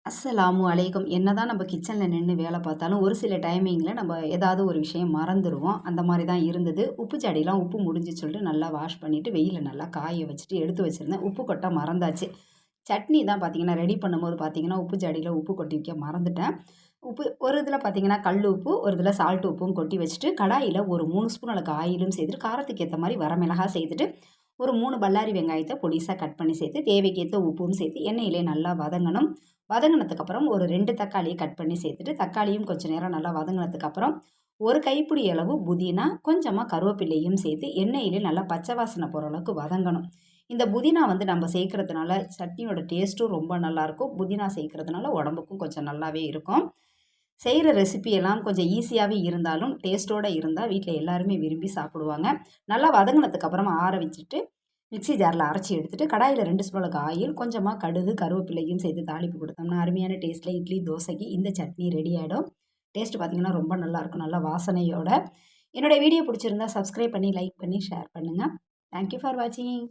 அஸ்ஸலாமு அலைக்கும். என்னதான் நம்ம கிச்சன்ல நின்னு வேலை பார்த்தாலும், ஒரு சில டைமிங்ல நம்ம ஏதாவது ஒரு விஷயம் மறந்துருவோம். அந்த மாரி தான் இருந்தது. உப்பு ஜாடிலாம் உப்பு முடிஞ்சுச்சு சொல்லிட்டு நல்லா வாஷ் பண்ணிட்டு, வெயில்ல நல்லா காய வச்சுட்டு எடுத்து வச்சிருந்தேன். உப்பு கொட்ட மறந்தாச்சு. சட்னி தான் பார்த்தீங்கன்னா, ரெடி பண்ணும்போது பார்த்தீங்கன்னா, உப்பு ஜாடியில உப்பு கொட்டி வைக்க மறந்துட்டேன். உப்பு ஒரு இதில பார்த்தீங்கன்னா, கல் உப்பு, ஒரு இதில சால்ட் உப்பும் கொட்டி வச்சுட்டு, கடாயில ஒரு 3 ஸ்பூன் அளவுக்கு ஆயிலும் சேர்த்துட்டு, காரத்துக்கு ஏத்த மாரி வரமிளகா சேர்த்துட்டு, ஒரு 3 பல்லாரி வெங்காயத்த பொடிசா கட் பண்ணி சேர்த்து, தேவைக்கேத்த உப்பும் சேர்த்து எண்ணெயிலே நல்லா வதங்கணும். வதங்குனதுக்கப்புறம் ஒரு 2 தக்காளிய கட் பண்ணி சேர்த்துட்டு, தக்காளியும் கொஞ்சம் நேரம் நல்லா வதங்குனதுக்கப்புறம், ஒரு கைப்பிடி அளவு புதினா, கொஞ்சமா கருவேப்பிலையும் சேர்த்து எண்ணெயிலே நல்லா பச்சை வாசனை போற அளவுக்கு வதங்கணும். இந்த புதினா வந்து நம்ம சேர்க்கிறதுனால சட்னியோட டேஸ்ட்டும் ரொம்ப நல்லாயிருக்கும். புதினா சேர்க்கிறதுனால உடம்புக்கும் கொஞ்சம் நல்லாவே இருக்கும். செய்ற ரெசிபி எல்லாம் கொஞ்சம் ஈஸியாவே இருந்தாலும், டேஸ்ட்டோட இருந்தா வீட்ல எல்லாருமே விரும்பி சாப்பிடுவாங்க. நல்லா வதங்குனதுக்கு அப்புறமா ஆற வச்சுட்டு, மிக்ஸி ஜார்ல அரைச்சு எடுத்துட்டு, கடாயில 2 ஸ்பூன் அளவுக்கு ஆயில், கொஞ்சமா கடுகு, கருவேப்பிலையும் சேர்த்து தாளிப்பு குடுத்தோம்னா, அருமையான டேஸ்ட்ல இட்லி, தோசைக்கு இந்த சட்னி ரெடி ஆயிடும். டேஸ்ட் பார்த்தீங்கன்னா, ரொம்ப நல்லாயிருக்கும். நல்ல வாசனையோட. என்னுடைய வீடியோ பிடிச்சிருந்தா சப்ஸ்கிரைப் பண்ணி, லைக் பண்ணி, ஷேர் பண்ணுங்க. தேங்க் யூ ஃபார் வாட்சிங்.